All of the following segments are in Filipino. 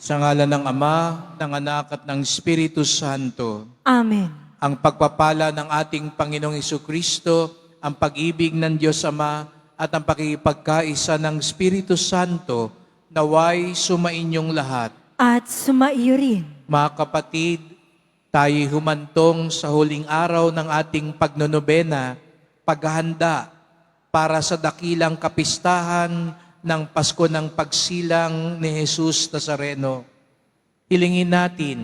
Sa ngalan ng Ama, ng Anak at ng Espiritu Santo. Amen. Ang pagpapala ng ating Panginoong Jesucristo, ang pag-ibig ng Diyos Ama, at ang pakikipagkaisa ng Espiritu Santo, naway sumainyong lahat. At sumaiyo rin. Mga kapatid, tayo'y humantong sa huling araw ng ating pagnonobena, paghahanda para sa dakilang kapistahan ng Pasko ng Pagsilang ni Jesus Nazareno. Hilingin natin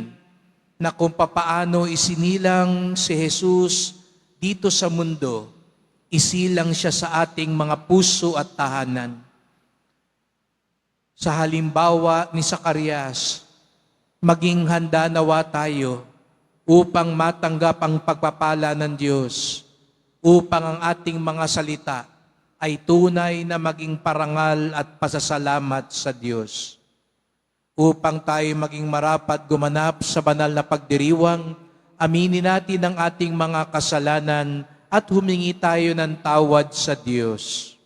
na kung papaano isinilang si Jesus dito sa mundo, isilang siya sa ating mga puso at tahanan. Sa halimbawa ni Zacarias, maging handa nawa tayo upang matanggap ang pagpapala ng Diyos, upang ang ating mga salita ay tunay na maging parangal at pasasalamat sa Diyos. Upang tayo maging marapat gumanap sa banal na pagdiriwang, aminin natin ang ating mga kasalanan at humingi tayo ng tawad sa Diyos.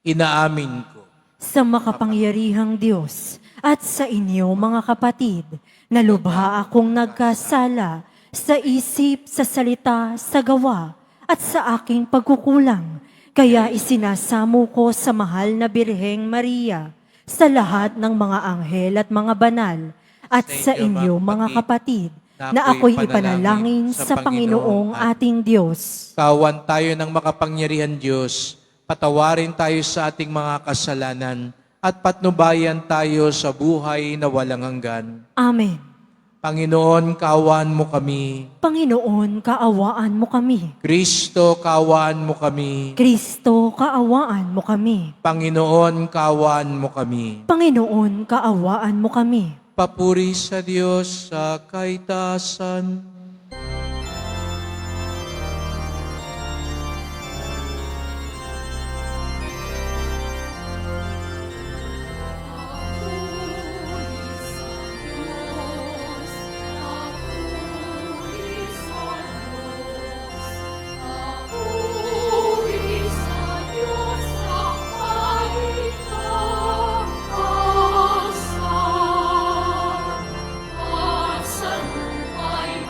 Inaamin ko Sa makapangyarihang Diyos at sa inyo mga kapatid, na lubha akong nagkasala sa isip, sa salita, sa gawa, at sa aking pagkukulang. Kaya isinasamo ko sa mahal na Birheng Maria, sa lahat ng mga anghel at mga banal, at sa inyo mga kapatid, na ako'y ipanalangin sa Panginoong ating Diyos. kawan tayo ng makapangyarihan Diyos, patawarin tayo sa ating mga kasalanan, at patnubayan tayo sa buhay na walang hanggan. Amen. Panginoon, kaawaan mo kami. Panginoon, kaawaan mo kami. Kristo, kaawaan mo kami. Kristo, kaawaan mo kami. Panginoon, kaawaan mo kami. Panginoon, kaawaan mo kami. Papuri sa Diyos sa kaitasan. Sa lupa'y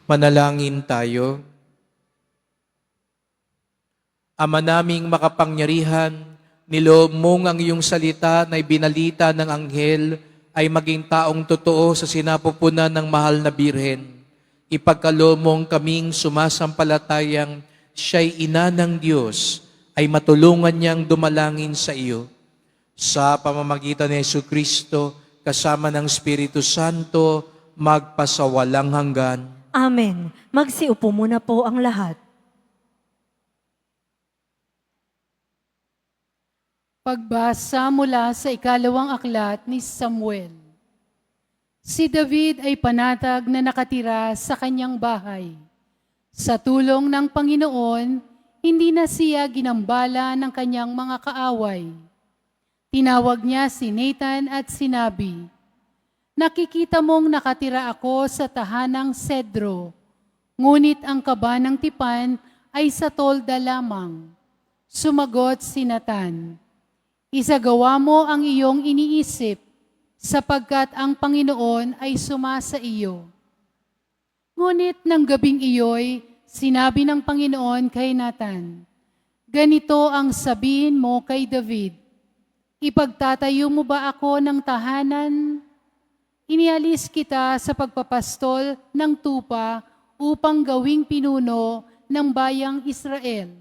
Manalangin tayo. Ama naming makapangyarihan, niloob mong ang iyong salita na ibinalita ng anghel ay maging taong totoo sa sinapupunan ng mahal na Birhen. Ipagkaloob mong kaming sumasampalatayang siya'y ina ng Diyos, ay matulungan niyang dumalangin sa iyo. Sa pamamagitan ni Jesucristo, kasama ng Espiritu Santo, magpasawalang hanggan. Amen. Magsiupo muna po ang lahat. Pagbasa mula sa ikalawang aklat ni Samuel. Si David ay panatag na nakatira sa kanyang bahay. Sa tulong ng Panginoon, hindi na siya ginambala ng kanyang mga kaaway. Tinawag niya si Nathan at sinabi, "Nakikita mong nakatira ako sa tahanang Sedro, ngunit ang kaba ng tipan ay sa tolda lamang." Sumagot si Nathan, "Isagawa mo ang iyong iniisip, sapagkat ang Panginoon ay sumasa iyo." Ngunit ng gabing iyo'y sinabi ng Panginoon kay Nathan, "Ganito ang sabihin mo kay David, ipagtatayo mo ba ako ng tahanan? Inialis kita sa pagpapastol ng tupa upang gawing pinuno ng bayang Israel.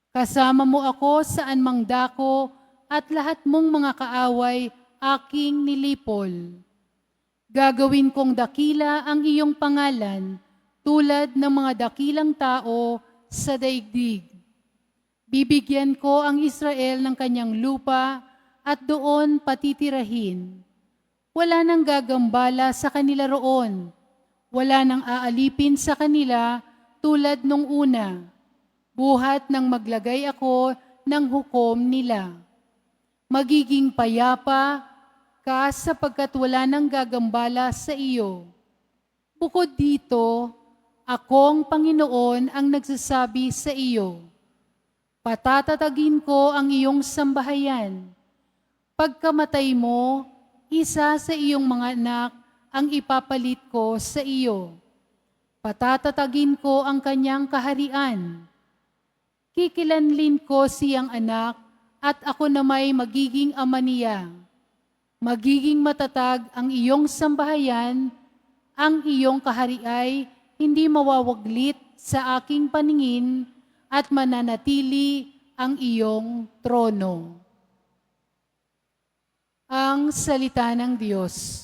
Kasama mo ako saan mang dako at lahat mong mga kaaway aking nilipol. Gagawin kong dakila ang iyong pangalan tulad ng mga dakilang tao sa daigdig. Bibigyan ko ang Israel ng kanyang lupa at doon patitirahin. Wala nang gagambala sa kanila roon. Wala nang aalipin sa kanila tulad nung una. Buhat nang maglagay ako ng hukom nila. Magiging payapa ka sapagkat wala nang gagambala sa iyo. Bukod dito, akong Panginoon ang nagsasabi sa iyo, patatatagin ko ang iyong sambahayan. Pagkamatay mo, isa sa iyong mga anak ang ipapalit ko sa iyo. Patatatagin ko ang kanyang kaharian. Kikilanlin ko siyang anak at ako na may magiging ama niya. Magiging matatag ang iyong sambahayan, ang iyong kahariay hindi mawawaglit sa aking paningin at mananatili ang iyong trono." Ang salita ng Diyos.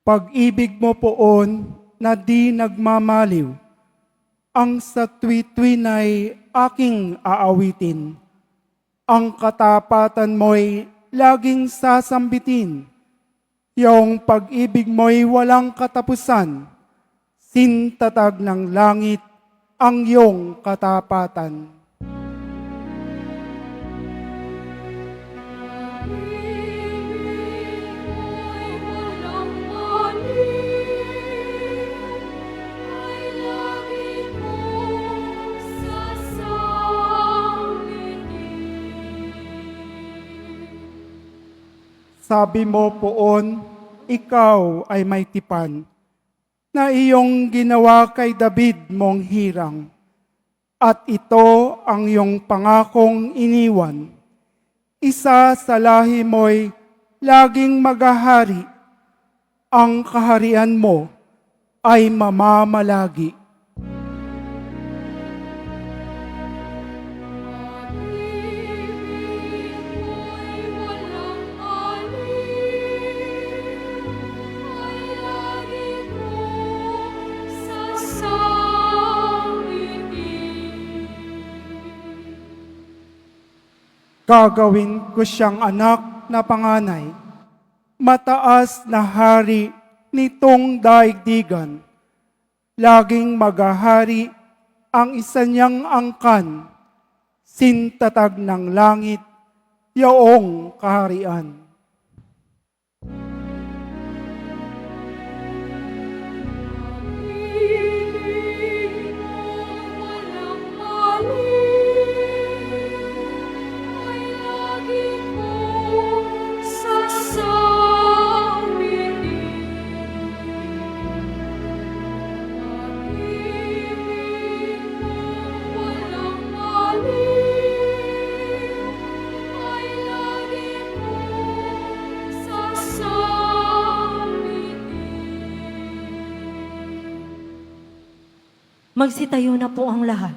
Pag-ibig mo poon na di nagmamaliw, ang sa tuwi-tuwinay aking aawitin. Ang katapatan mo'y laging sasambitin, yung pag-ibig mo'y walang katapusan, sintatag ng langit ang iyong katapatan. Sabi mo poon, ikaw ay may tipan, na iyong ginawa kay David mong hirang. At ito ang iyong pangakong iniwan. Isa sa lahi mo'y laging maghahari. Ang kaharian mo ay mamamalagi. Gagawin ko siyang anak na panganay, mataas na hari nitong daigdigan. Laging maghahari ang isa niyang angkan, sintatag ng langit, yaong kaharian. Magsitayo na po ang lahat.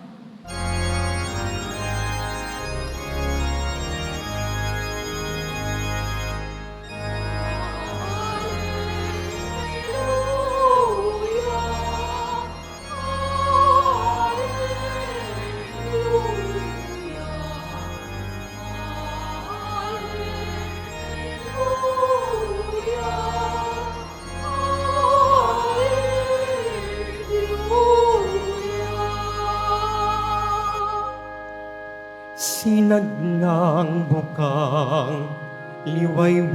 Sinag ng bukang liwayway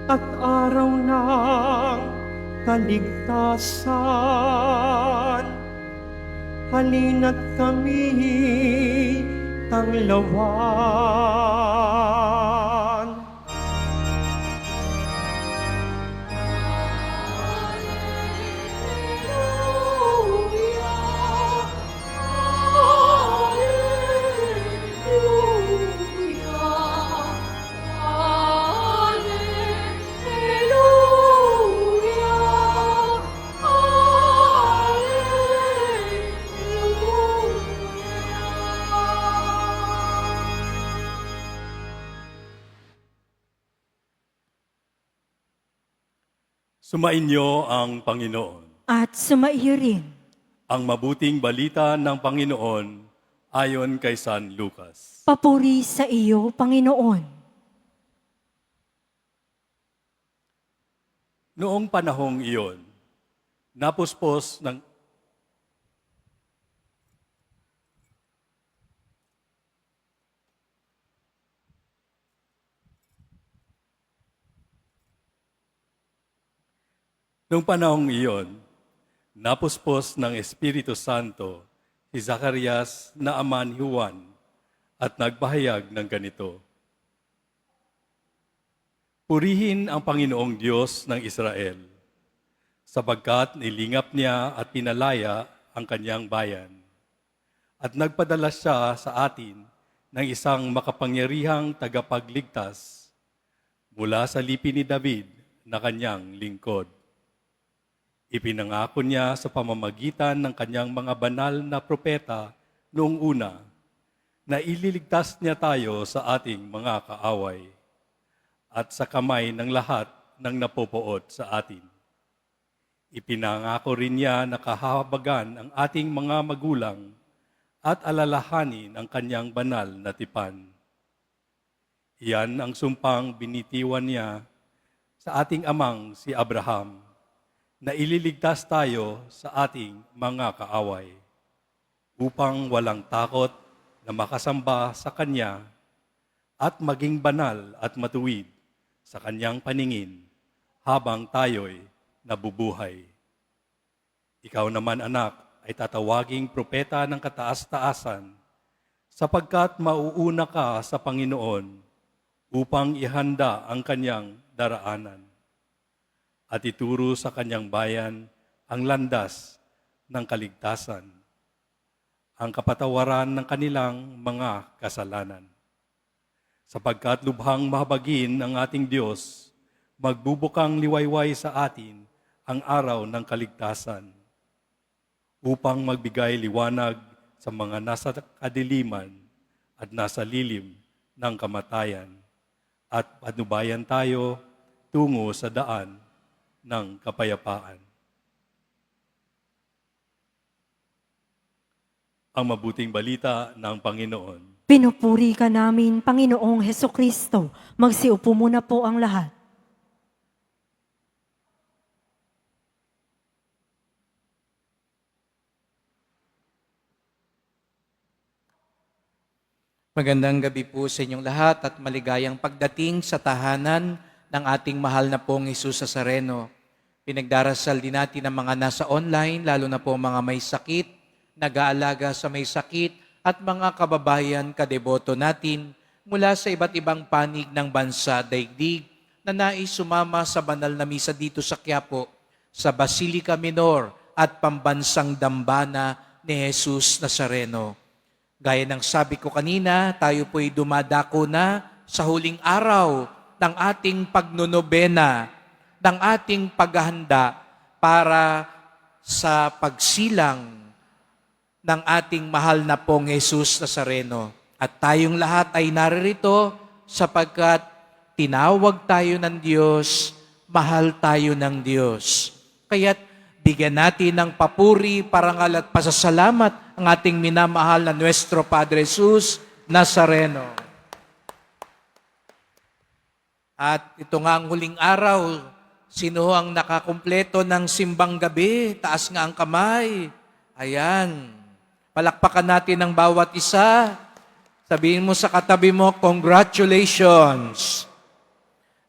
at araw ng kaligtasan. Halina't kami tanglawan. Sumainyo ang Panginoon. At sumaiyo rin. Ang mabuting balita ng Panginoon ayon kay San Lucas. Papuri sa iyo, Panginoon. Noong panahong iyon, napuspos ng Noong panahong iyon, napuspos ng Espiritu Santo si Zacarias na ama ni Juan at nagpahayag ng ganito, Purihin ang Panginoong Diyos ng Israel, sapagkat nilingap niya at pinalaya ang kanyang bayan. At nagpadala siya sa atin ng isang makapangyarihang tagapagligtas mula sa lipi ni David na kanyang lingkod. Ipinangako niya sa pamamagitan ng kanyang mga banal na propeta noong una na ililigtas niya tayo sa ating mga kaaway at sa kamay ng lahat ng napopoot sa atin. Ipinangako rin niya na kahabagan ang ating mga magulang at alalahanin ang kanyang banal na tipan. Iyan ang sumpang binitiwan niya sa ating amang si Abraham, na ililigtas tayo sa ating mga kaaway, upang walang takot na makasamba sa Kanya at maging banal at matuwid sa Kanyang paningin habang tayo'y nabubuhay. Ikaw naman, anak, ay tatawaging propeta ng kataas-taasan, sapagkat mauuna ka sa Panginoon upang ihanda ang Kanyang daraanan at ituro sa kanyang bayan ang landas ng kaligtasan, ang kapatawaran ng kanilang mga kasalanan. Sapagkat lubhang mahabagin ng ating Diyos, magbubukang liwayway sa atin ang araw ng kaligtasan, upang magbigay liwanag sa mga nasa kadiliman at nasa lilim ng kamatayan, at panubayan tayo tungo sa daan ng kapayapaan. ang mabuting balita ng Panginoon. Pinupuri ka namin, Panginoong Hesukristo. Magsiupo muna po ang lahat. Magandang gabi po sa inyong lahat at maligayang pagdating sa tahanan ng ating mahal na pong Jesus Nazareno. Pinagdarasal din natin ang mga nasa online, lalo na po mga may sakit, nag-aalaga sa may sakit, at mga kababayan kadeboto natin mula sa iba't ibang panig ng bansa daigdig na nais sumama sa banal na misa dito sa Quiapo, sa Basilica Minor at Pambansang Dambana ni Jesus Nazareno. Gaya ng sabi ko kanina, tayo po'y dumadako na sa huling araw ng ating pagnonobena, ng ating paghahanda para sa pagsilang ng ating mahal na pong Jesus Nazareno. At tayong lahat ay naririto sapagkat tinawag tayo ng Diyos, mahal tayo ng Diyos. Kaya't bigyan natin ng papuri, parangal at pasasalamat ang ating minamahal na Nuestro Padre Jesus Nazareno. At ito nga ang huling araw, sino ang nakakumpleto ng simbang gabi? Taas nga ang kamay. Ayan. Palakpakan natin ang bawat isa. Sabihin mo sa katabi mo, congratulations.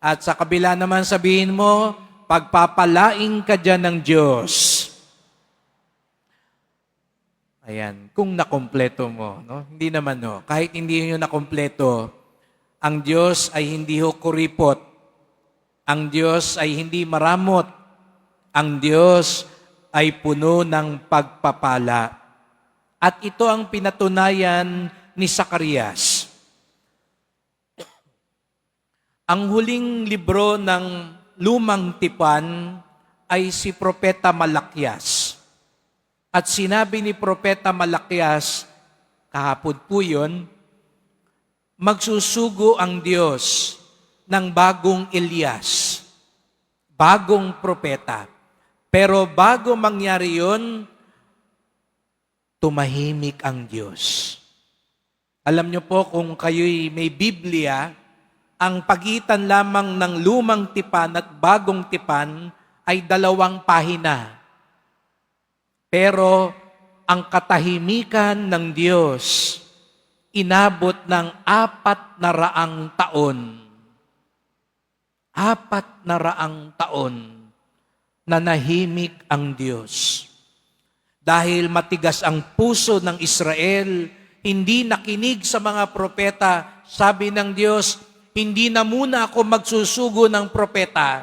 At sa kabila naman sabihin mo, pagpapalaing ka dyan ng Diyos. Ayan, kung nakompleto mo. No? Hindi naman, no? Kahit hindi nyo nakompleto, ang Diyos ay hindi ho kuripot. Ang Diyos ay hindi maramot. Ang Diyos ay puno ng pagpapala. At ito ang pinatunayan ni Zacarias. Ang huling libro ng Lumang Tipan ay si Propeta Malakias. At sinabi ni Propeta Malakias, kahapon po yun, magsusugo ang Diyos ng bagong Elias, bagong propeta. Pero bago mangyari yun, tumahimik ang Diyos. Alam niyo po kung kayo'y may Biblia, ang pagitan lamang ng lumang tipan at bagong tipan ay 2 pahina. Pero ang katahimikan ng Diyos, inabot ng 400 taon. 400 taon na nahimik ang Diyos. Dahil matigas ang puso ng Israel, hindi nakinig sa mga propeta, sabi ng Diyos, hindi na muna ako magsusugo ng propeta.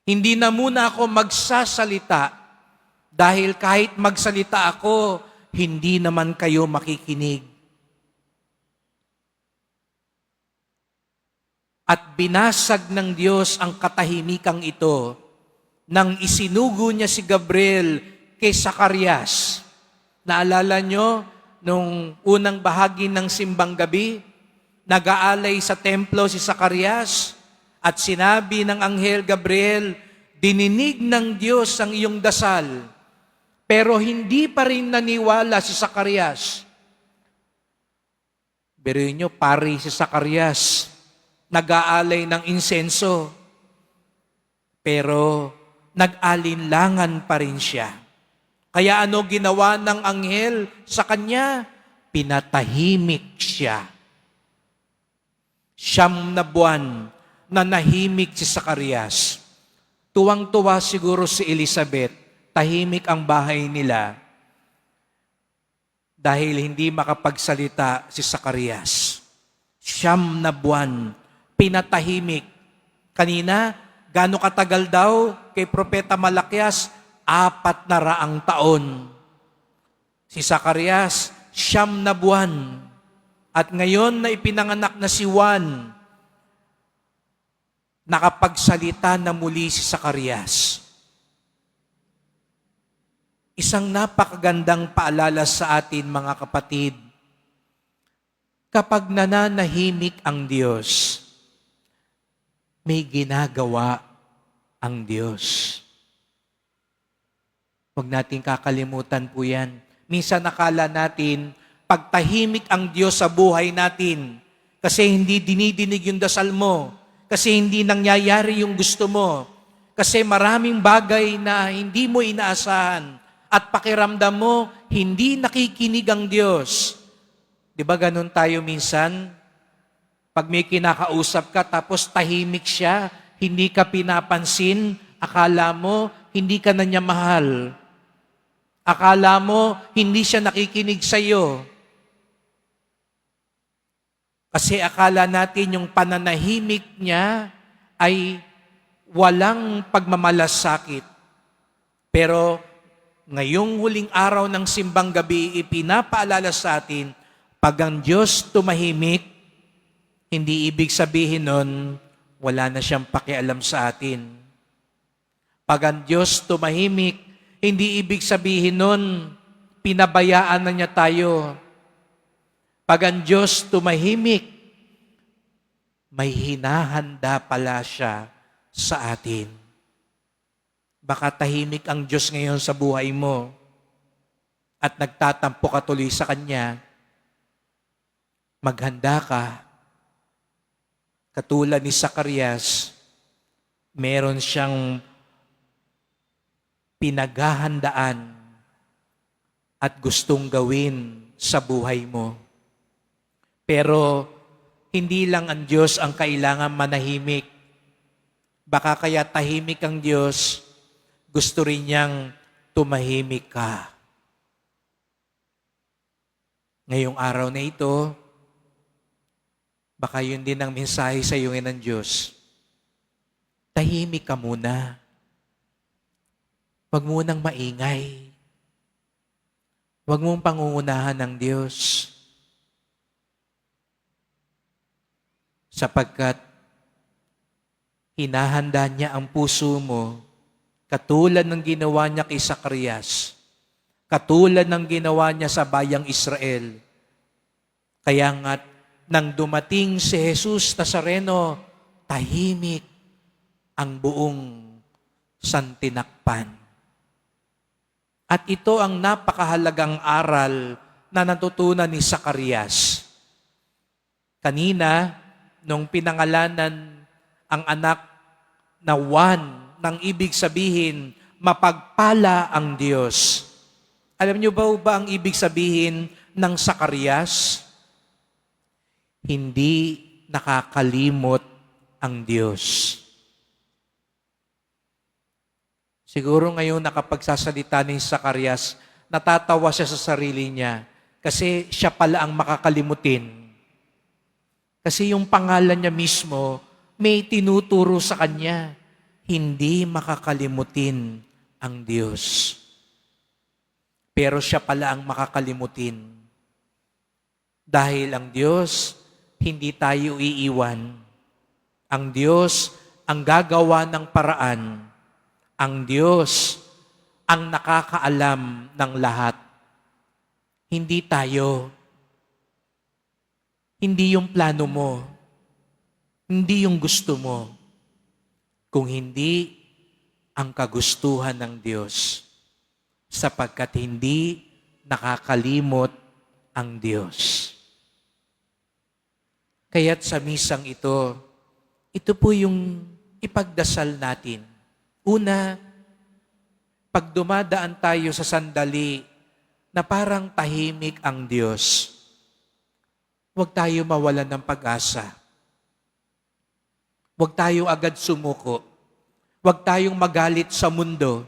Hindi na muna ako magsasalita. Dahil kahit magsalita ako, hindi naman kayo makikinig. At binasag ng Diyos ang katahimikang ito nang isinugo niya si Gabriel kay Zacarias. Naalala nyo, nung unang bahagi ng simbang gabi, nag-aalay sa templo si Zacarias at sinabi ng Anghel Gabriel, dininig ng Diyos ang iyong dasal. Pero hindi pa rin naniwala si Zacarias. Biruin nyo, pari si Zacarias, nag-aalay ng insenso. Pero nag-alinlangan pa rin siya. Kaya ano ginawa ng anghel sa kanya? Pinatahimik siya. 9 na buwan na nahimik si Zacarias. Tuwang-tuwa siguro si Elizabeth, tahimik ang bahay nila dahil hindi makapagsalita si Zacarias. 9 na buwan, pinatahimik. Kanina, gaano katagal daw kay Propeta Malakias? 400 taon. Si Zacarias, 9 na buwan. At ngayon na ipinanganak na si Juan, nakapagsalita na muli si Zacarias. Isang napakagandang paalala sa atin, mga kapatid. Kapag nananahimik ang Diyos, may ginagawa ang Diyos. Huwag natin kakalimutan po yan. Minsan nakala natin, pag tahimik ang Diyos sa buhay natin, kasi hindi dinidinig yung dasal mo, kasi hindi nangyayari yung gusto mo, kasi maraming bagay na hindi mo inaasahan, at pakiramdam mo, hindi nakikinig ang Diyos. Di ba ganun tayo minsan? Pag may kinakausap ka, tapos tahimik siya, hindi ka pinapansin, akala mo, hindi ka na niya mahal. Akala mo, hindi siya nakikinig sa iyo. Kasi akala natin yung pananahimik niya ay walang pagmamalasakit. Pero ngayong huling araw ng simbang gabi, ipinapaalala sa atin, pag ang Diyos tumahimik, hindi ibig sabihin nun, wala na siyang pakialam sa atin. Pag ang Diyos tumahimik, hindi ibig sabihin nun, pinabayaan na niya tayo. Pag ang Diyos tumahimik, may hinahanda pala siya sa atin. Baka tahimik ang Diyos ngayon sa buhay mo at nagtatampo ka tuloy sa Kanya. Maghanda ka. Katulad ni Zacarias, meron siyang pinaghahandaan at gustong gawin sa buhay mo. Pero hindi lang ang Diyos ang kailangan manahimik. Baka kaya tahimik ang Diyos, gusto rin niyang tumahimik ka. Ngayong araw na ito, baka yun din ang mensahe sa iyo ng Diyos. Tahimik ka muna. Huwag munang maingay. Huwag mong pangungunahan ng Diyos. Sapagkat hinahanda niya ang puso mo katulad ng ginawa niya kay Zacarias, katulad ng ginawa niya sa bayang Israel. Kaya nga't nang dumating si Jesus Nazareno, tahimik ang buong santinakpan. At ito ang napakahalagang aral na natutunan ni Zacarias. Kanina, nung pinangalanan ang anak na Juan, nang ibig sabihin, mapagpala ang Diyos. Alam niyo ba ang ibig sabihin ng Zacarias? Hindi nakakalimot ang Diyos. Siguro ngayon nakapagsasalita ni Zacarias, natatawa siya sa sarili niya kasi siya pala ang makakalimutin. Kasi yung pangalan niya mismo, may tinuturo sa kanya, hindi makakalimutin ang Diyos. Pero siya pala ang makakalimutin. Dahil ang Diyos, hindi tayo iiwan. Ang Diyos ang gagawa ng paraan. Ang Diyos ang nakakaalam ng lahat. Hindi tayo. Hindi yung plano mo. Hindi yung gusto mo. Kung hindi ang kagustuhan ng Diyos. Sapagkat hindi nakakalimot ang Diyos. Kaya't sa misang ito po yung ipagdasal natin. Una, pag dumadaan tayo sa sandali na parang tahimik ang Diyos, huwag tayo mawalan ng pag-asa. Huwag tayo agad sumuko. Huwag tayong magalit sa mundo.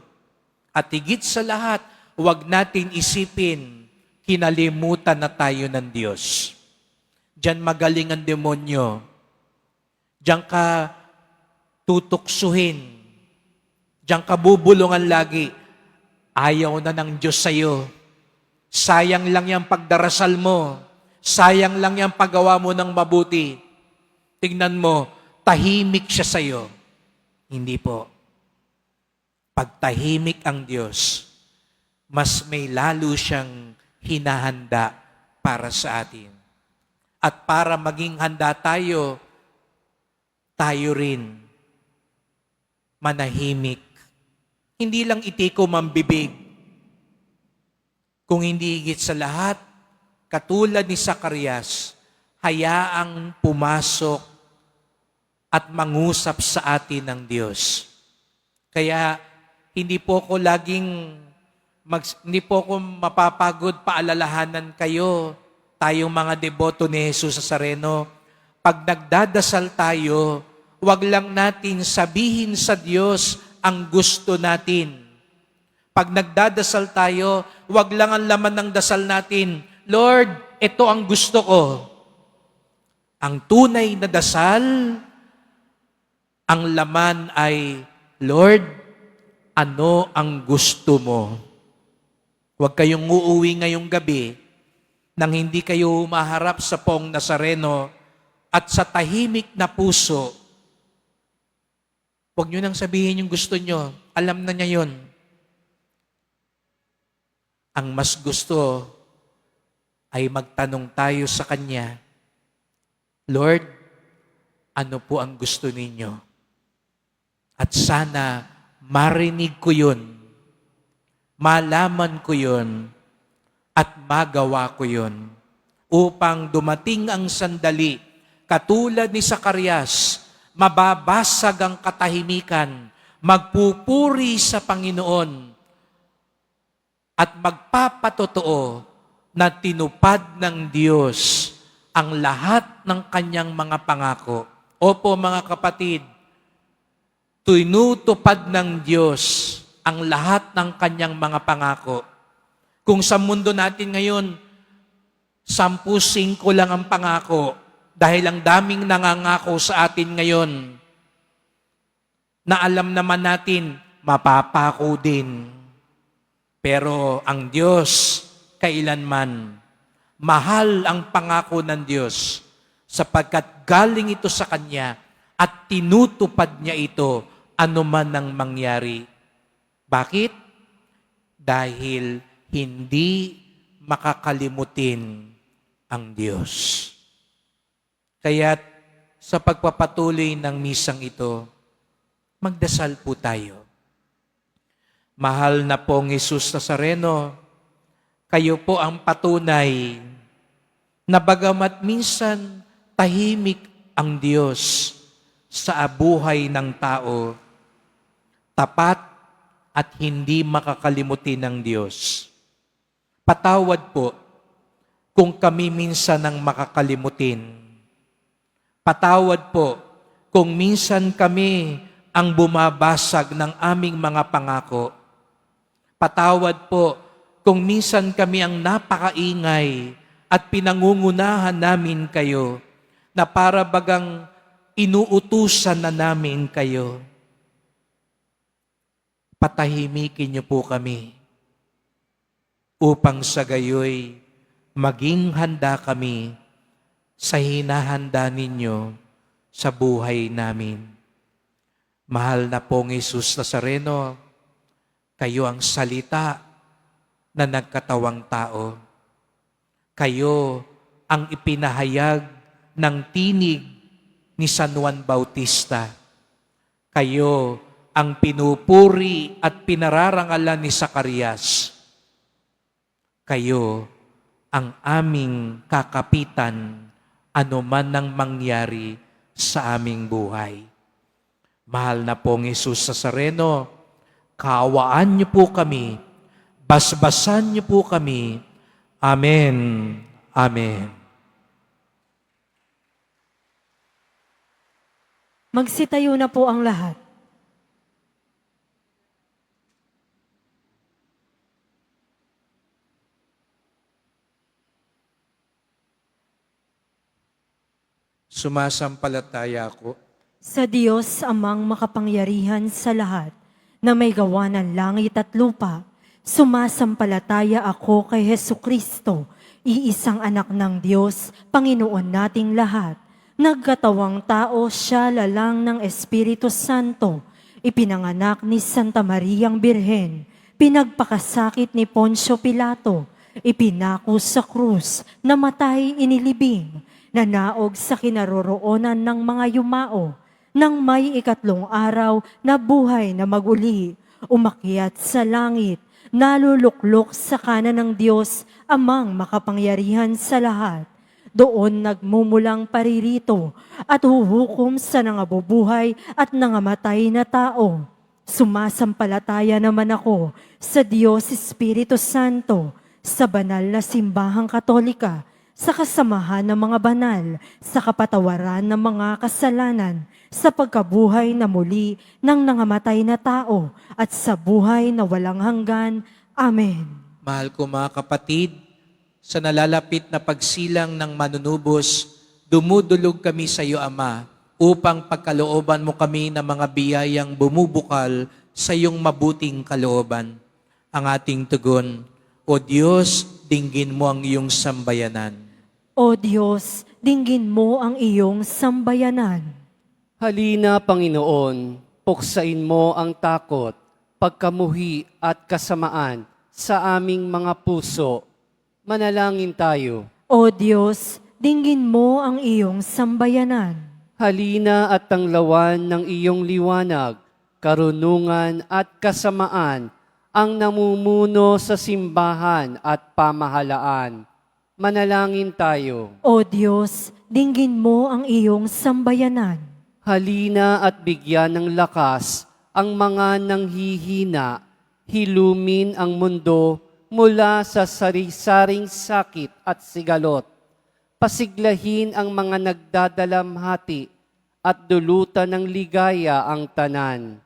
At higit sa lahat, huwag natin isipin, kinalimutan na tayo ng Diyos. Diyan magaling ang demonyo. Diyan ka tutuksuhin. Diyan ka bubulungan lagi. Ayaw na ng Diyos sa'yo. Sayang lang yung pagdarasal mo. Sayang lang yung paggawa mo ng mabuti. Tingnan mo, tahimik siya sa'yo. Hindi po. Pag tahimik ang Diyos, mas may lalo siyang hinahanda para sa atin. At para maging handa tayo, tayo rin manahimik. Hindi lang itikom ang bibig. Kung hindi higit sa lahat, katulad ni Zacarias, hayaang pumasok at mangusap sa atin ng Diyos. Kaya hindi po ako hindi po ako mapapagod paalalahanan kayo, tayong mga deboto ni Jesus Nazareno. Pag nagdadasal tayo, wag lang natin sabihin sa Diyos ang gusto natin. Pag nagdadasal tayo, wag lang ang laman ng dasal natin, Lord, ito ang gusto ko. Ang tunay na dasal, ang laman ay, Lord, ano ang gusto mo? Huwag kayong uuwi ngayong gabi nang hindi kayo humaharap sa Poong Nazareno at sa tahimik na puso. Huwag nyo nang sabihin yung gusto nyo. Alam na niya yun. Ang mas gusto ay magtanong tayo sa Kanya, Lord, ano po ang gusto ninyo? At sana marinig ko yun, malaman ko yun, at magawa ko yun upang dumating ang sandali, katulad ni Zacarias, mababasag ang katahimikan, magpupuri sa Panginoon, at magpapatotoo na tinupad ng Diyos ang lahat ng kanyang mga pangako. Opo mga kapatid, tinutupad ng Diyos ang lahat ng kanyang mga pangako. Kung sa mundo natin ngayon, 10-5 lang ang pangako dahil ang daming nangangako sa atin ngayon na alam naman natin, mapapako din. Pero ang Diyos, kailanman, mahal ang pangako ng Diyos sapagkat galing ito sa Kanya at tinutupad niya ito anuman ang mangyari. Bakit? Dahil hindi makakalimutin ang Diyos. Kaya't sa pagpapatuloy ng misang ito, magdasal po tayo. Mahal na pong Jesus Nazareno, kayo po ang patunay na bagamat minsan tahimik ang Diyos sa buhay ng tao, tapat at hindi makakalimutin ng Diyos. Patawad po kung kami minsan ang makakalimutin. Patawad po kung minsan kami ang bumabasag ng aming mga pangako. Patawad po kung minsan kami ang napakaingay at pinangungunahan namin kayo na para bagang inuutusan na namin kayo. Patahimikin niyo po kami upang sa gayoy maging handa kami sa hinahanda ninyo sa buhay namin. Mahal na pong Jesus Nazareno, kayo ang salita na nagkatawang tao. Kayo ang ipinahayag ng tinig ni San Juan Bautista. Kayo ang pinupuri at pinararangalan ni Zacarias. Kayo ang aming kakapitan anuman nang mangyari sa aming buhay. Mahal na pong Jesus Nazareno, kaawaan niyo po kami, basbasan niyo po kami. Amen. Amen. Magsitayo na po ang lahat. Sumasampalataya ako Sa Diyos amang makapangyarihan sa lahat, na may gawa ng langit at lupa, sumasampalataya ako kay Hesukristo, iisang anak ng Diyos, Panginoon nating lahat. Nagkatawang tao siya lalang ng Espiritu Santo, ipinanganak ni Santa Mariang Birhen, pinagpakasakit ni Poncio Pilato, ipinako sa krus, namatay inilibing, nanaog sa kinaroroonan ng mga yumao, nang may 3 araw na buhay na maguli, umakyat sa langit, naluluklok sa kanan ng Diyos, amang makapangyarihan sa lahat. Doon nagmumulang paririto at huhukom sa nangabubuhay at nangamatay na tao. Sumasampalataya naman ako sa Diyos Espiritu Santo, sa banal na simbahang katolika, sa kasamahan ng mga banal, sa kapatawaran ng mga kasalanan, sa pagkabuhay na muli ng nangamatay na tao, at sa buhay na walang hanggan. Amen. Mahal ko mga kapatid, sa nalalapit na pagsilang ng manunubos, dumudulog kami sa iyo, Ama, upang pagkalooban mo kami ng mga biyayang bumubukal sa iyong mabuting kalooban. Ang ating tugon, O Diyos, dinggin mo ang iyong sambayanan. O Diyos, dinggin mo ang iyong sambayanan. Halina, Panginoon, puksain mo ang takot, pagkamuhi at kasamaan sa aming mga puso. Manalangin tayo. O Diyos, dinggin mo ang iyong sambayanan. Halina at tanglawan ng iyong liwanag, karunungan at kasamaan ang namumuno sa simbahan at pamahalaan. Manalangin tayo. O Diyos, dinggin mo ang iyong sambayanan. Halina at bigyan ng lakas ang mga nanghihina, hilumin ang mundo mula sa sari-saring sakit at sigalot. Pasiglahin ang mga nagdadalamhati at dulutan ng ligaya ang tanan.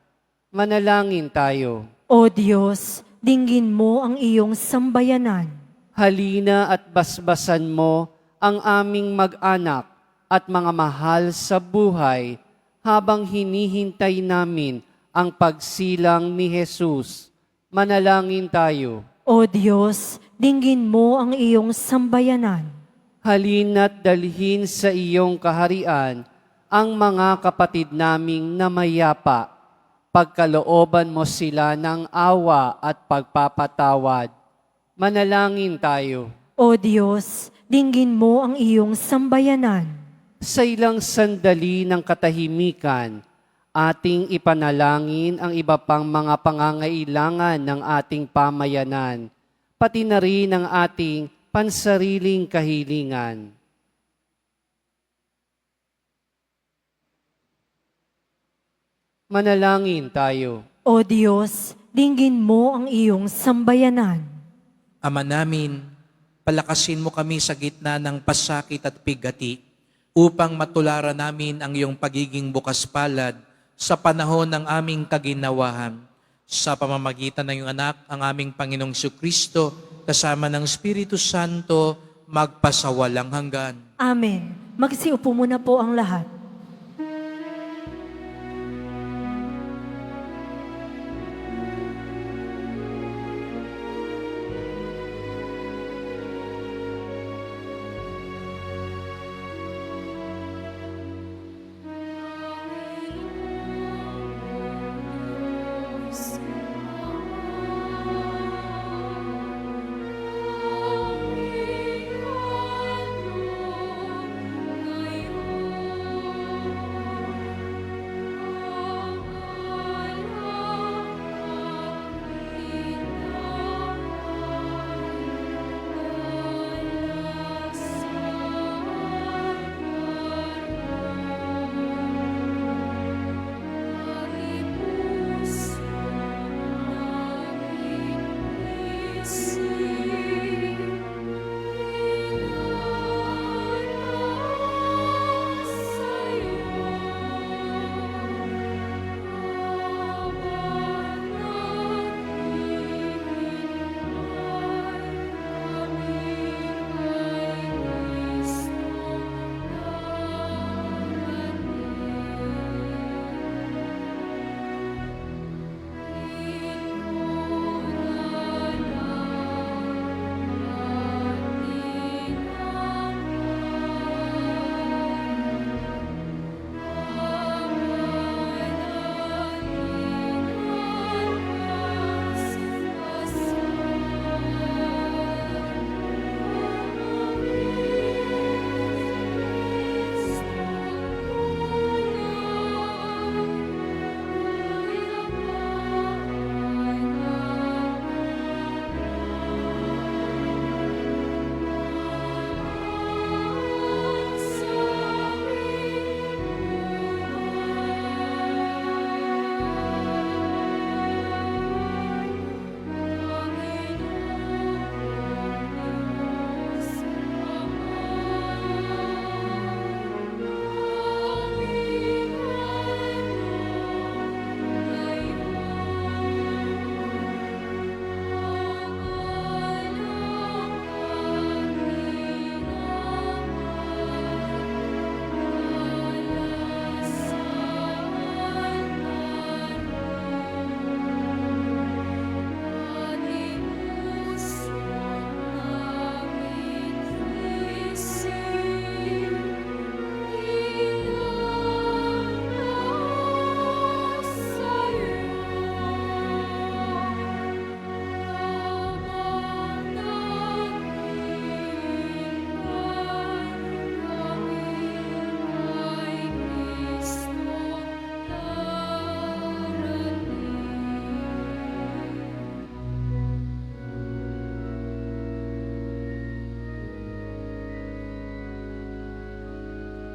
Manalangin tayo. O Diyos, dinggin mo ang iyong sambayanan. Halina at basbasan mo ang aming mag-anak at mga mahal sa buhay habang hinihintay namin ang pagsilang ni Jesus. Manalangin tayo. O Diyos, dinggin mo ang iyong sambayanan. Halina't dalhin sa iyong kaharian ang mga kapatid naming namayapa. Pagkalooban mo sila ng awa at pagpapatawad. Manalangin tayo. O Diyos, dinggin mo ang iyong sambayanan. Sa ilang sandali ng katahimikan, ating ipanalangin ang iba pang mga pangangailangan ng ating pamayanan, pati na rin ang ating pansariling kahilingan. Manalangin tayo. O Diyos, dinggin mo ang iyong sambayanan. Ama namin, palakasin mo kami sa gitna ng pasakit at bigati upang matularan namin ang iyong pagiging bukas palad sa panahon ng aming kaginawahan. Sa pamamagitan ng iyong anak, ang aming Panginoong Kristo, kasama ng Espiritu Santo, magpasawalang hanggan. Amen. Magsiupo muna po ang lahat.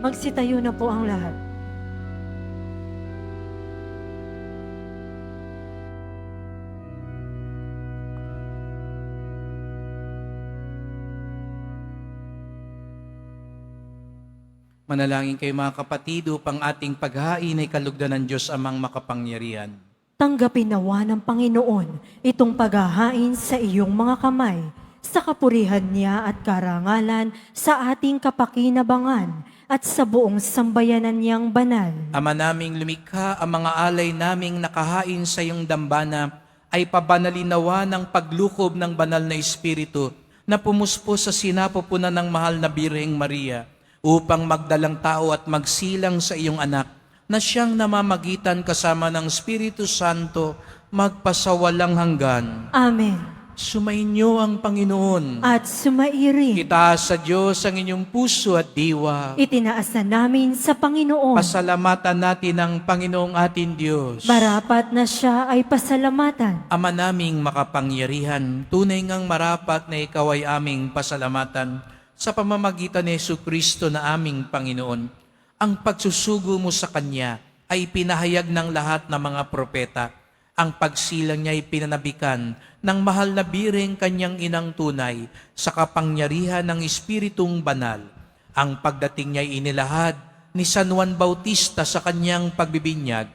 Magsitayo na po ang lahat. Manalangin kayo mga kapatid upang ating paghain ay kalugdan ng Diyos amang makapangyarihan. Tanggapin nawa ng Panginoon itong paghahain sa iyong mga kamay, sa kapurihan niya at karangalan, sa ating kapakinabangan, at sa buong sambayanan niyang banal. Ama naming lumikha, ang mga alay naming nakahain sa iyong dambana ay pabanalinawa ng paglukob ng banal na Espiritu na pumuspo sa sinapupunan ng mahal na Birheng Maria upang magdalang tao at magsilang sa iyong anak na siyang namamagitan kasama ng Espiritu Santo magpasawalang hanggan. Amen. Sumainyo ang Panginoon. At sumairin, Itaas sa Diyos ang inyong puso at diwa. itinaas na namin sa Panginoon. Pasalamatan natin ang Panginoong ating Diyos. Marapat na siya ay pasalamatan. Ama naming makapangyarihan, tunay ngang marapat na ikaw ay aming pasalamatan sa pamamagitan ni Jesucristo na aming Panginoon. Ang pagsusugo mo sa Kanya ay pinahayag ng lahat ng mga propeta. Ang pagsilang niya ay pinanabikan ng mahal na Birheng Kanyang inang tunay sa kapangyarihan ng Espiritong Banal. Ang pagdating niya ay inilahad ni San Juan Bautista sa kanyang pagbibinyag.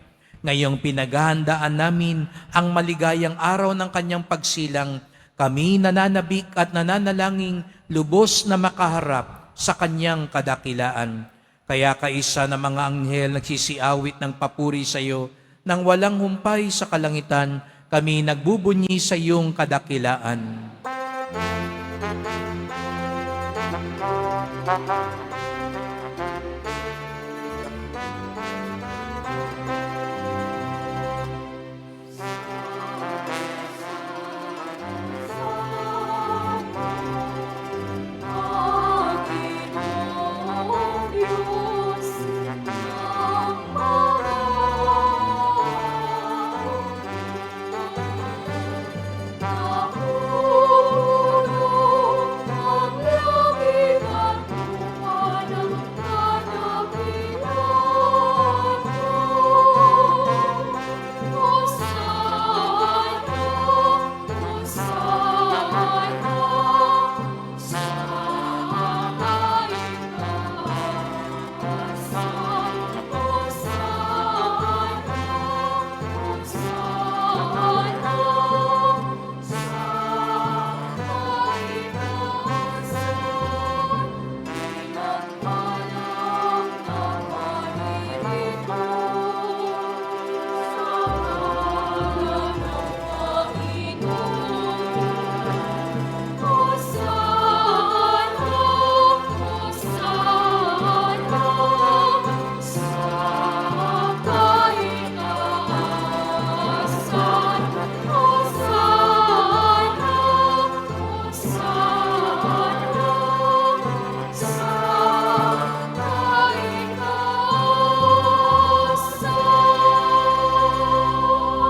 Ngayong pinaghahandaan namin ang maligayang araw ng kanyang pagsilang, kami nananabik at nananalangin lubos na makaharap sa kanyang kadakilaan. Kaya kaisa ng mga anghel nagsisiawit ng papuri sa iyo, nang walang humpay sa kalangitan, kami nagbubunyi sa iyong kadakilaan.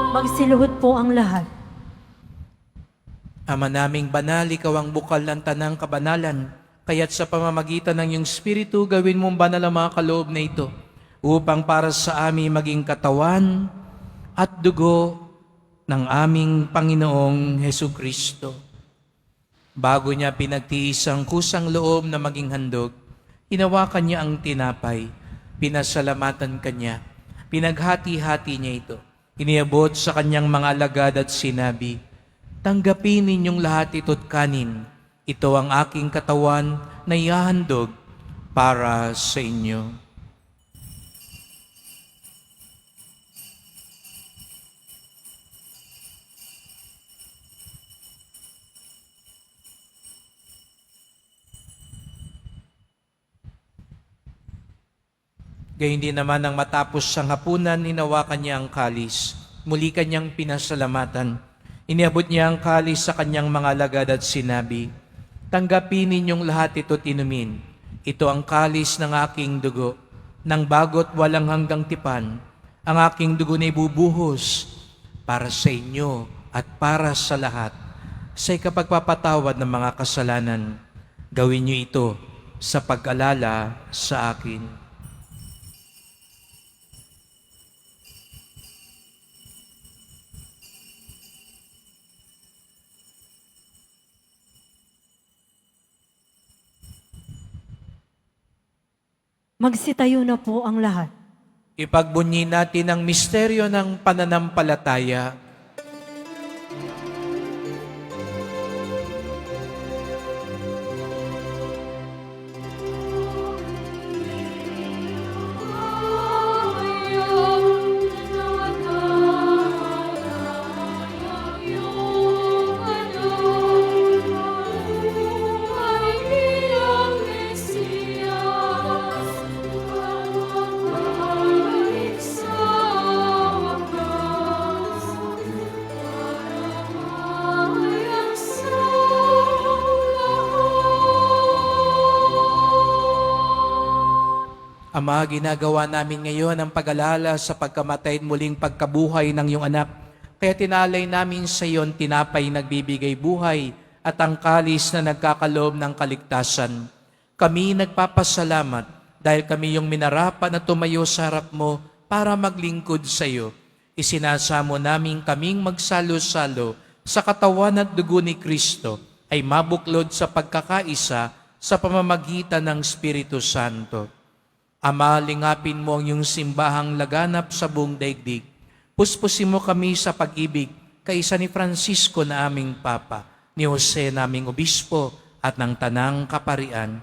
Magsiluhod po ang lahat. Ama naming banal, ikaw ang bukal ng tanang kabanalan, kaya't sa pamamagitan ng iyong Espiritu, gawin mong banal ang mga kaloob na ito, upang para sa amin maging katawan at dugo ng aming Panginoong Hesukristo. Bago niya pinagtiis ang kusang loob na maging handog, hinawakan niya ang tinapay, pinasalamatan kanya, pinaghati-hati niya ito, iniabot sa kanyang mga alagad at sinabi, "Tanggapin ninyong lahat ito't kanin. Ito ang aking katawan na ihahandog para sa inyo." Gayun din naman nang matapos ang hapunan, hinawakan niya ang kalis. Muli kanyang pinasalamatan. Iniabot niya ang kalis sa kanyang mga alagad at sinabi, "Tanggapin ninyong lahat ito't inumin. Ito ang kalis ng aking dugo, ng bago't walang hanggang tipan. Ang aking dugo na ibubuhos para sa inyo at para sa lahat, sa ikapagpapatawad ng mga kasalanan. Gawin niyo ito sa pag-alala sa akin." Magsitayo na po ang lahat. Ipagbunyi natin ang misteryo ng pananampalataya. Ama, ginagawa namin ngayon ang pag-alala sa pagkamatay at muling pagkabuhay ng iyong anak. Kaya tinalay namin sa iyon tinapay nagbibigay buhay at ang kalis na nagkakaloob ng kaligtasan. Kami nagpapasalamat dahil kami yung minarapan na tumayo sa harap mo para maglingkod sa iyo. Isinasamo namin kaming magsalo-salo sa katawan at dugo ni Kristo ay mabuklod sa pagkakaisa sa pamamagitan ng Espiritu Santo. Ama, lingapin mo ang iyong simbahang laganap sa buong daigdig. Puspusin mo kami sa pag-ibig kaisa ni Francisco na aming Papa, ni Jose naming Obispo at ng Tanang Kaparian.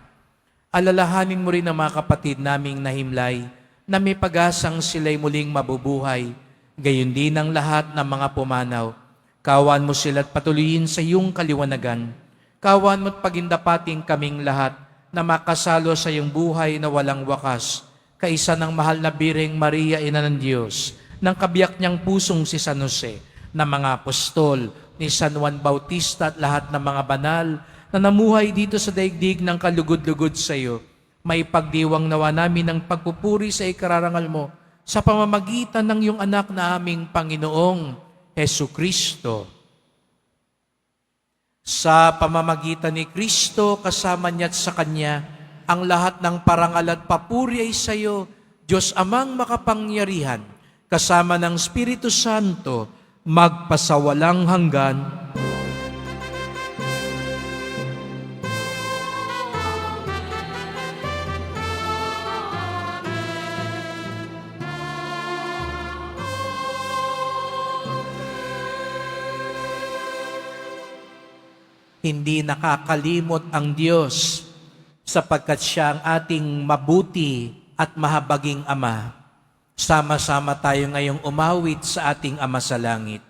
Alalahanin mo rin ang mga kapatid naming nahimlay na may pag-asang sila'y muling mabubuhay, gayon din ang lahat ng mga pumanaw. Kawan mo sila't patuloyin sa iyong kaliwanagan. Kawan mo't pagindapating kaming lahat na makasalo sa iyong buhay na walang wakas, kaisa ng mahal na Birheng Maria, Ina ng Diyos, ng kabiyak niyang pusong si San Jose, ng mga apostol, ni San Juan Bautista at lahat ng mga banal na namuhay dito sa daigdig ng kalugod-lugod sa iyo. May pagdiwang nawa namin ng pagpupuri sa ikararangal mo sa pamamagitan ng iyong anak na aming Panginoong Hesu Kristo. Sa pamamagitan ni Kristo, kasama niya at sa Kanya, ang lahat ng parangal at papuri ay sa iyo, Diyos Amang makapangyarihan, kasama ng Espiritu Santo, magpasawalang hanggan. Hindi nakakalimot ang Diyos sapagkat siya ang ating mabuti at mahabaging Ama. Sama-sama tayo ngayong umawit sa ating Ama sa langit.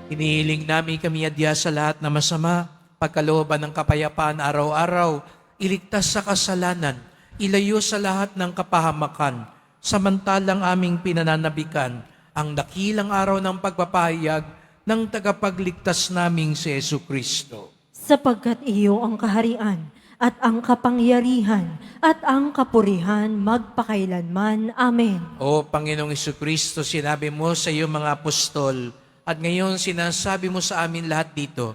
Inihiling namin kami adya sa lahat na masama, pagkalooban ng kapayapaan araw-araw, iligtas sa kasalanan, ilayo sa lahat ng kapahamakan, samantalang aming pinananabikan ang dakilang araw ng pagpapahayag ng tagapagligtas naming si Jesucristo. Sapagkat iyo ang kaharian at ang kapangyarihan at ang kapurihan magpakailanman. Amen. O Panginoong Jesucristo, sinabi mo sa iyong mga apostol, at ngayon sinasabi mo sa amin lahat dito,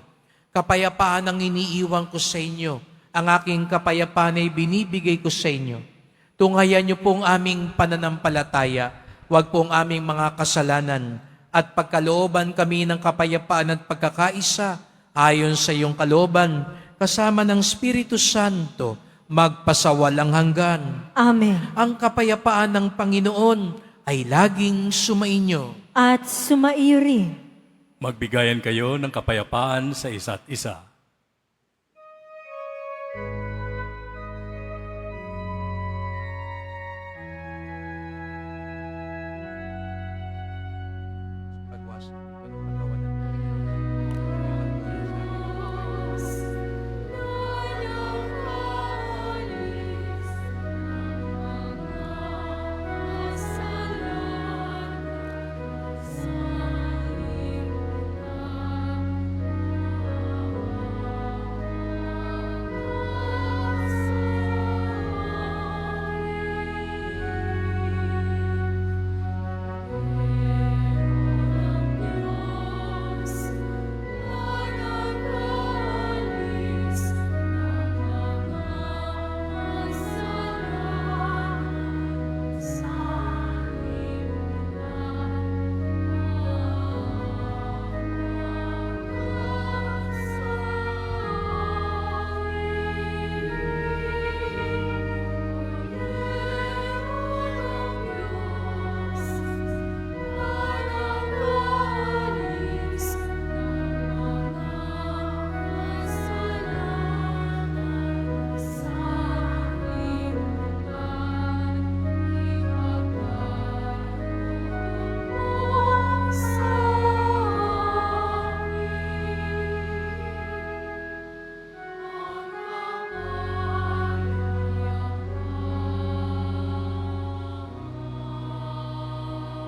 kapayapaan ang iniiwan ko sa inyo, ang aking kapayapaan ay binibigay ko sa inyo. Tunghayan niyo pong aming pananampalataya, huwag pong aming mga kasalanan, at pagkalooban kami ng kapayapaan at pagkakaisa, ayon sa iyong kalooban, kasama ng Espiritu Santo, magpasawalang hanggan. Amen. Ang kapayapaan ng Panginoon ay laging sumainyo. At sumaiyo rin. Magbigayan kayo ng kapayapaan sa isa't isa.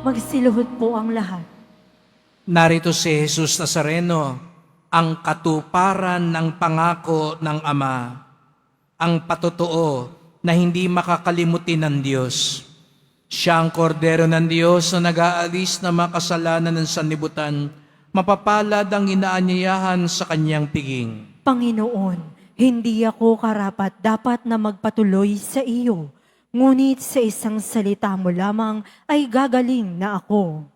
Magsiluhod po ang lahat. Narito si Jesus Nazareno, ang katuparan ng pangako ng Ama, ang patotoo na hindi makakalimutin ng Diyos. Siya ang kordero ng Diyos na nag-aalis na makasalanan ng sanlibutan, mapapalad ang inaanyayahan sa kanyang piging. Panginoon, hindi ako karapat dapat na magpatuloy sa iyo, ngunit sa isang salita mo lamang ay gagaling na ako.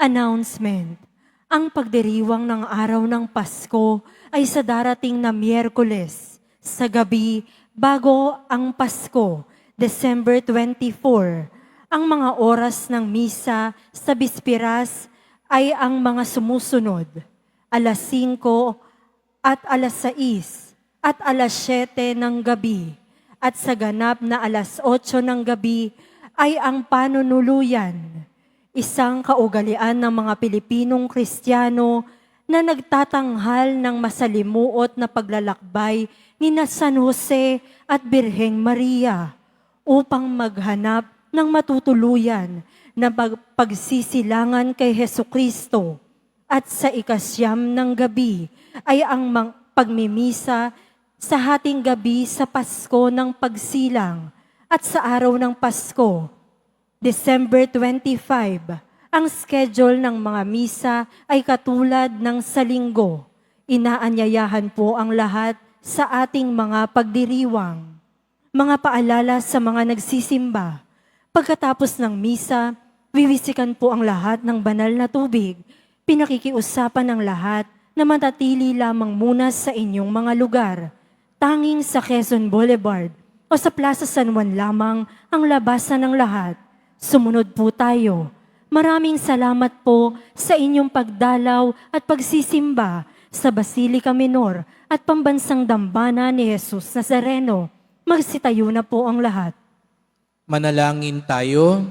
Announcement. Ang pagdiriwang ng araw ng Pasko ay sa darating na Miyerkules, sa gabi bago ang Pasko, December 24. Ang mga oras ng misa sa Bispiras ay ang mga sumusunod: alas 5 at alas 6 at alas 7 ng gabi. At sa ganap na alas 8 ng gabi ay ang panunuluyan, isang kaugalian ng mga Pilipinong Kristiyano na nagtatanghal ng masalimuot na paglalakbay ni na San Jose at Birheng Maria upang maghanap ng matutuluyan na pagsisilangan kay Hesukristo. At sa ikasyam ng gabi ay ang pagmimisa sa hating gabi sa Pasko ng Pagsilang. At sa araw ng Pasko, December 25, ang schedule ng mga misa ay katulad ng sa linggo. Inaanyayahan po ang lahat sa ating mga pagdiriwang. Mga paalala sa mga nagsisimba. Pagkatapos ng misa, wiwisikan po ang lahat ng banal na tubig. Pinakikiusapan ng lahat na manatili lamang muna sa inyong mga lugar. Tanging sa Quezon Boulevard o sa Plaza San Juan lamang ang labasan ng lahat. Sumunod po tayo. Maraming salamat po sa inyong pagdalaw at pagsisimba sa Basilica Minor at Pambansang Dambana ni Jesus Nazareno. Magsitayo na po ang lahat. Manalangin tayo.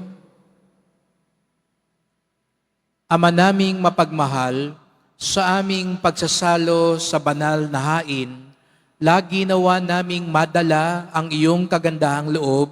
Ama naming mapagmahal, sa aming pagsasalo sa banal na hain, lagi nawa naming madala ang iyong kagandahang loob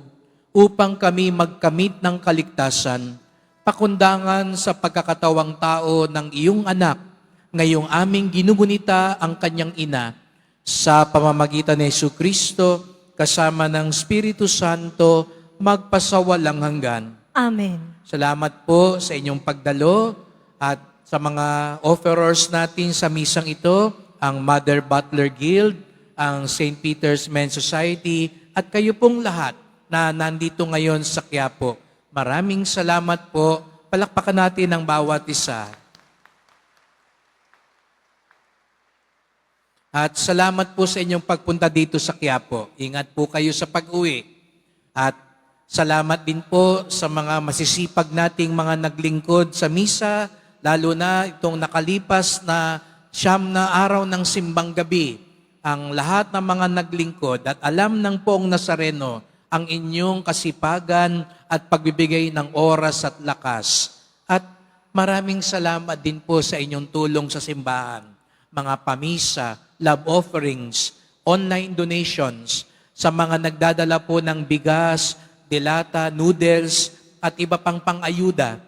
upang kami magkamit ng kaligtasan, pakundangan sa pagkakatawang tao ng iyong anak, ngayong aming ginugunita ang kanyang ina, sa pamamagitan ni Jesucristo, kasama ng Espiritu Santo, magpasawalang hanggan. Amen. Salamat po sa inyong pagdalo at sa mga offerers natin sa misang ito, ang Mother Butler Guild, ang St. Peter's Men's Society, at kayo pong lahat na nandito ngayon sa Quiapo. Maraming salamat po. Palakpakan natin ang bawat isa. At salamat po sa inyong pagpunta dito sa Quiapo. Ingat po kayo sa pag-uwi. At salamat din po sa mga masisipag nating mga naglingkod sa misa, lalo na itong nakalipas na 9 na araw ng simbang gabi. Ang lahat ng mga naglingkod at alam ng Poong Nazareno ang inyong kasipagan at pagbibigay ng oras at lakas. At maraming salamat din po sa inyong tulong sa simbahan, mga pamisa, love offerings, online donations, sa mga nagdadala po ng bigas, delata, noodles, at iba pang pang-ayuda.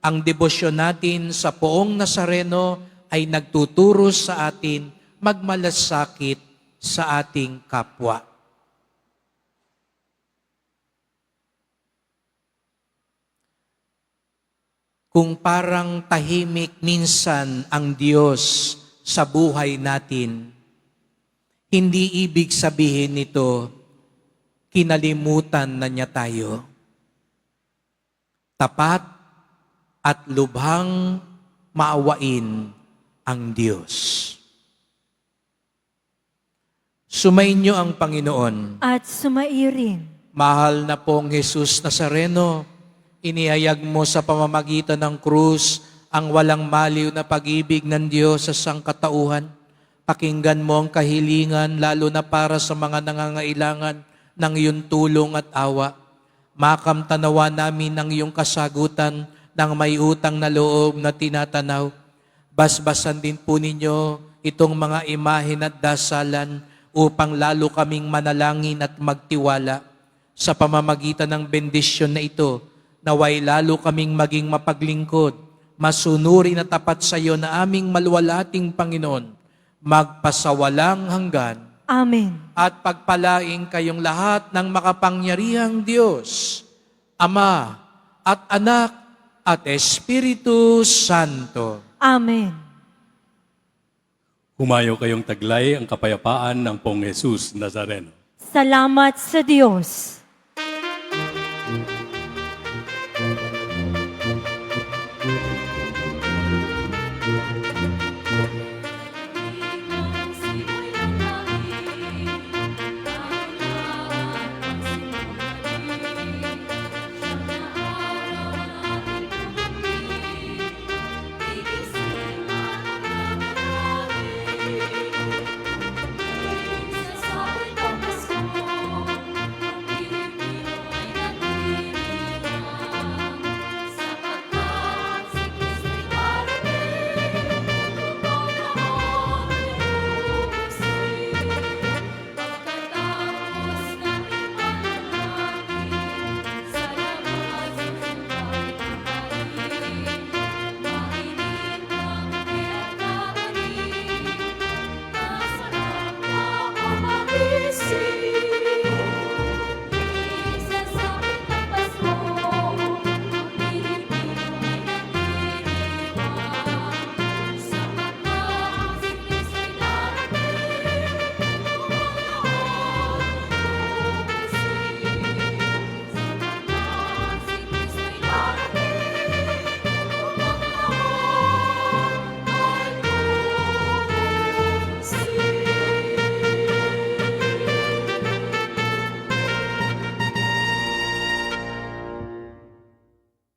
Ang debosyon natin sa Poong Nazareno ay nagtuturo sa atin magmalasakit sa ating kapwa. Kung parang tahimik minsan ang Diyos sa buhay natin, hindi ibig sabihin nito, kinalimutan na niya tayo. Tapat at lubhang maawain ang Diyos. Sumainyo ang Panginoon. At sumairin. Mahal na pong Jesus Nazareno, inihayag mo sa pamamagitan ng krus ang walang maliw na pag-ibig ng Diyos sa sangkatauhan. Pakinggan mo ang kahilingan, lalo na para sa mga nangangailangan ng iyong tulong at awa. Makamtanawa namin ang iyong kasagutan ng may utang na loob na tinatanaw. Basbasan din po ninyo itong mga imahen at dasalan upang lalo kaming manalangin at magtiwala. Sa pamamagitan ng bendisyon na ito, naway lalo kaming maging mapaglingkod, masunurin at tapat sa iyo na aming maluwalating Panginoon, magpasawalang hanggan. Amen. At pagpalaing kayong lahat ng makapangyarihang Diyos, Ama at Anak at Espiritu Santo. Amen. Humayo kayong taglay ang kapayapaan ng Poong Jesus Nazareno. Salamat sa Diyos.